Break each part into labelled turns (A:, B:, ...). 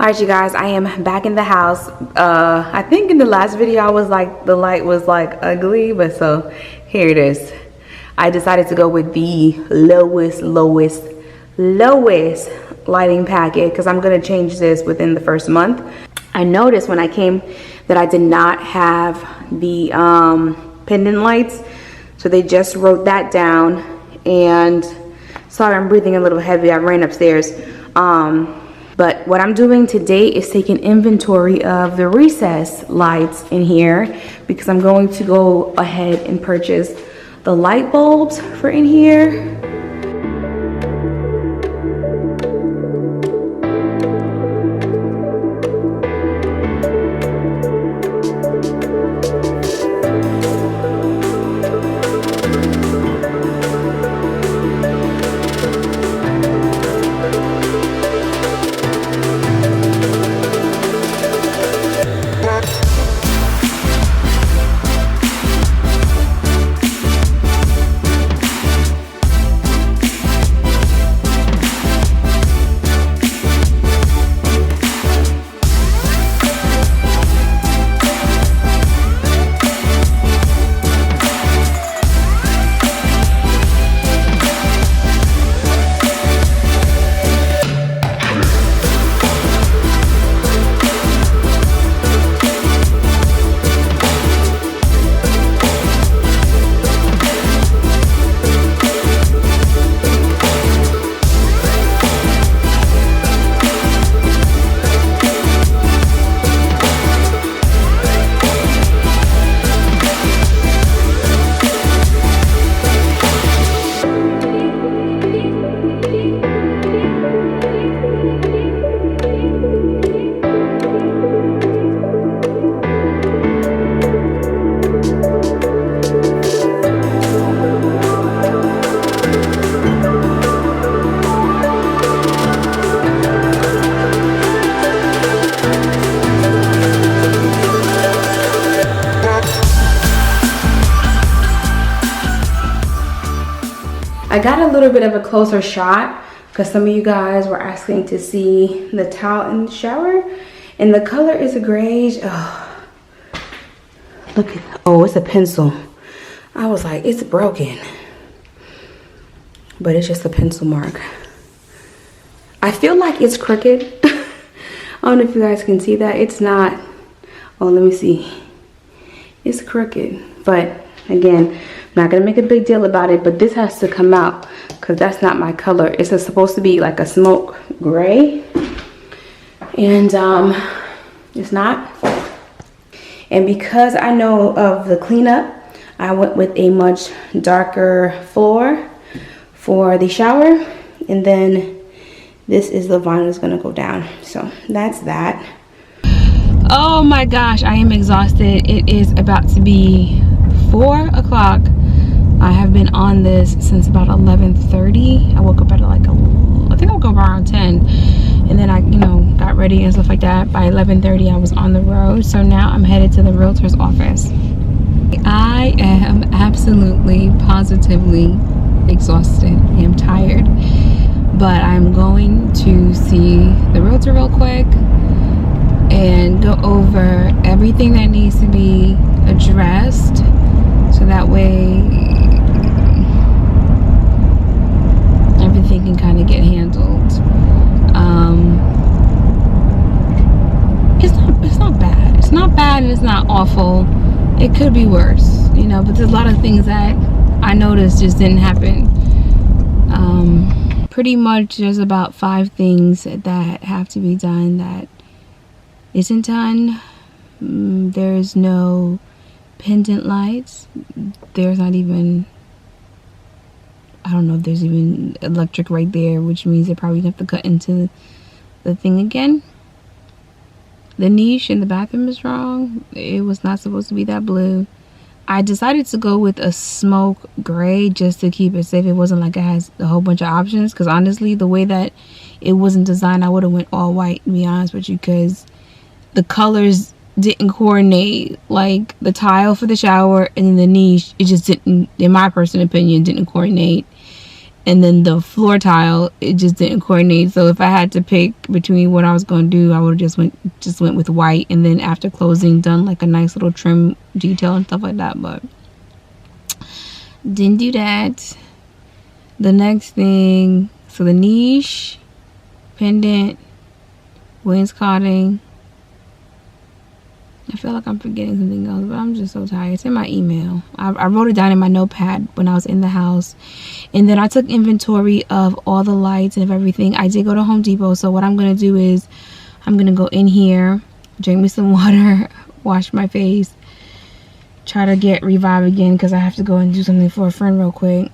A: Alright, you guys, I am back in the house. I think in the last video I was like, the light was like ugly, but so here it is. I decided to go with the lowest lighting packet because I'm gonna change this within the first month. I noticed when I came that I did not have the pendant lights, so they just wrote that down. And sorry, I'm breathing a little heavy. I ran upstairs. But what I'm doing today is taking inventory of the recess lights in here because I'm going to go ahead and purchase the light bulbs for in here. I got a little bit of a closer shot because some of you guys were asking to see the towel in the shower, and the color is a grayish. Oh, look at, oh, it's a pencil. I was like, it's broken, but it's just a pencil mark. I feel like it's crooked. I don't know if you guys can see that. It's not. Oh, let me see. It's crooked, but again, I'm not gonna make a big deal about it, but this has to come out because that's not my color. It's supposed to be like a smoke gray, and it's not. And because I know of the cleanup, I went with a much darker floor for the shower, and then this is the vinyl that's gonna go down. So that's that. Oh my gosh, I am exhausted. It is about to be 4 o'clock. I have been on this since about 11:30. I woke up at like, I think I woke up around 10. And then I, got ready and stuff like that. By 11:30, I was on the road. So now I'm headed to the realtor's office. I am absolutely, positively exhausted. I am tired. But I'm going to see the realtor real quick and go over everything that needs to be addressed, so that way everything can kind of get handled. It's not bad. It's not bad and it's not awful. It could be worse, but there's a lot of things that I noticed just didn't happen. Pretty much there's about 5 things that have to be done that isn't done. There's no pendant lights. There's not even, I don't know if there's even electric right there, which means they probably have to cut into the thing again. The niche in the bathroom is wrong. It was not supposed to be that blue. I decided to go with a smoke gray just to keep it safe. It wasn't like it has a whole bunch of options, because honestly, the way that it wasn't designed, I would have went all white, to be honest with you, because the colors didn't coordinate. Like the tile for the shower and then the niche, it just didn't, in my personal opinion, didn't coordinate. and then the floor tile, it just didn't coordinate. So if I had to pick between what I was going to do, I would have just went with white, and then after closing done like a nice little trim detail and stuff like that, but didn't do that. The next thing, so the niche, pendant, wainscoting. I feel like I'm forgetting something else, but I'm just so tired. It's in my email. I wrote it down in my notepad when I was in the house. And then I took inventory of all the lights and of everything. I did go to Home Depot. So what I'm going to do is I'm going to go in here, drink me some water, wash my face, try to get Revive again because I have to go and do something for a friend real quick.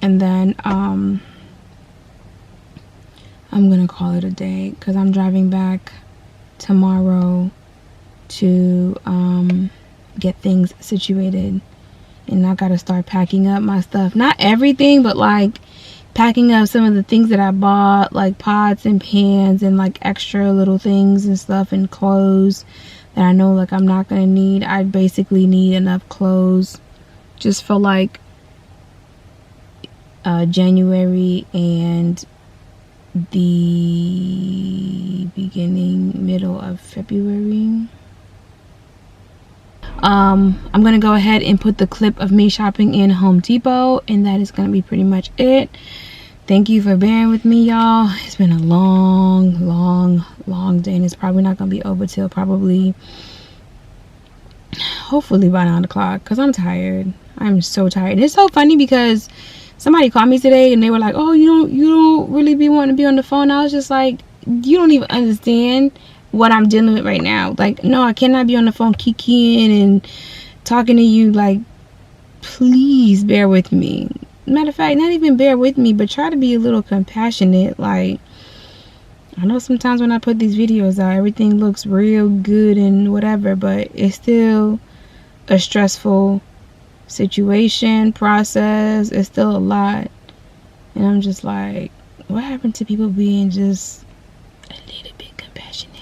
A: And then I'm going to call it a day because I'm driving back tomorrow to get things situated, and I gotta start packing up my stuff. Not everything, but like packing up some of the things that I bought, like pots and pans and like extra little things and stuff, and clothes that I know like I'm not gonna need. I basically need enough clothes just for like January and the middle of February. I'm gonna go ahead and put the clip of me shopping in Home Depot, and that is gonna be pretty much it. Thank you for bearing with me, y'all. It's been a long day, and it's probably not gonna be over till probably hopefully by 9 o'clock, because I'm tired. I'm so tired. And it's so funny because somebody called me today and they were like, oh, you don't really be wanting to be on the phone. I was just like, you don't even understand what I'm dealing with right now. Like, no, I cannot be on the phone kikiing and talking to you. Like, please bear with me. Matter of fact, not even bear with me, but try to be a little compassionate. Like, I know sometimes when I put these videos out, everything looks real good and whatever, but it's still a stressful situation, process. It's still a lot. And I'm just like, what happened to people being just a little bit compassionate?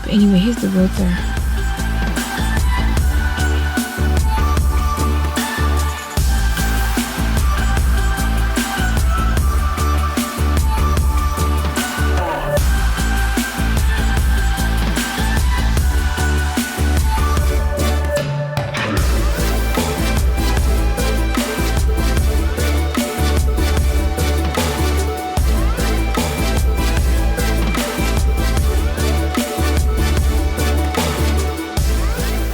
A: But anyway, here's the realtor.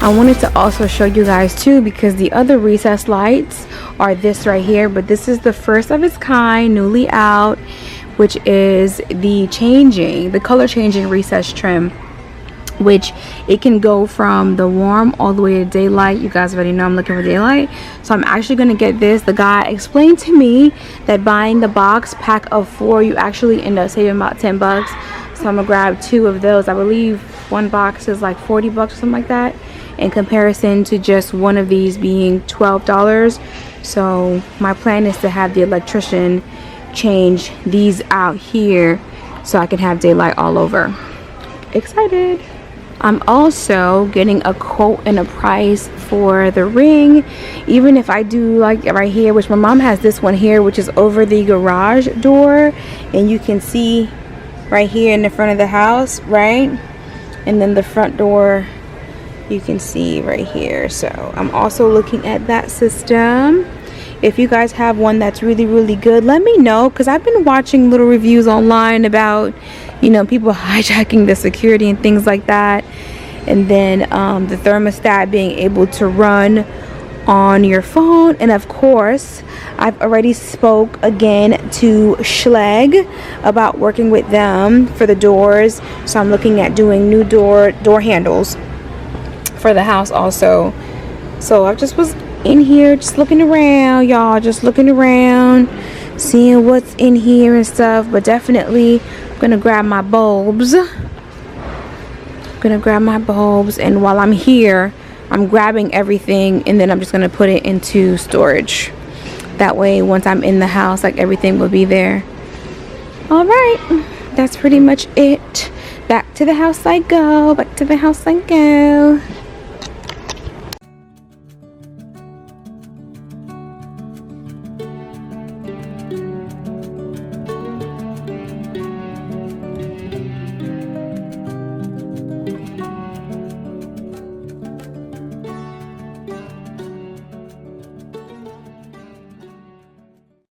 A: I wanted to also show you guys too, because the other recessed lights are this right here, but this is the first of its kind, newly out, which is the color changing recessed trim, which it can go from the warm all the way to daylight. You guys already know I'm looking for daylight, so I'm actually going to get this. The guy explained to me that buying the box pack of 4, you actually end up saving about 10 bucks. So I'm gonna grab 2 of those. I believe one box is like 40 bucks or something like that, in comparison to just one of these being $12. So my plan is to have the electrician change these out here so I can have daylight all over. Excited. I'm also getting a quote and a price for the ring, even if I do like right here, which my mom has this one here, which is over the garage door, and you can see right here in the front of the house, right? And then the front door you can see right here. So I'm also looking at that system. If you guys have one that's really good, let me know, because I've been watching little reviews online about, you know, people hijacking the security and things like that, and then the thermostat being able to run on your phone. And of course, I've already spoke again to Schleg about working with them for the doors, so I'm looking at doing new door handles for the house also. So I just was in here just looking around, y'all, just looking around, seeing what's in here and stuff. But definitely gonna grab my bulbs, and while I'm here I'm grabbing everything, and then I'm just gonna put it into storage. That way once I'm in the house, like, everything will be there. All right, that's pretty much it. Back to the house I go.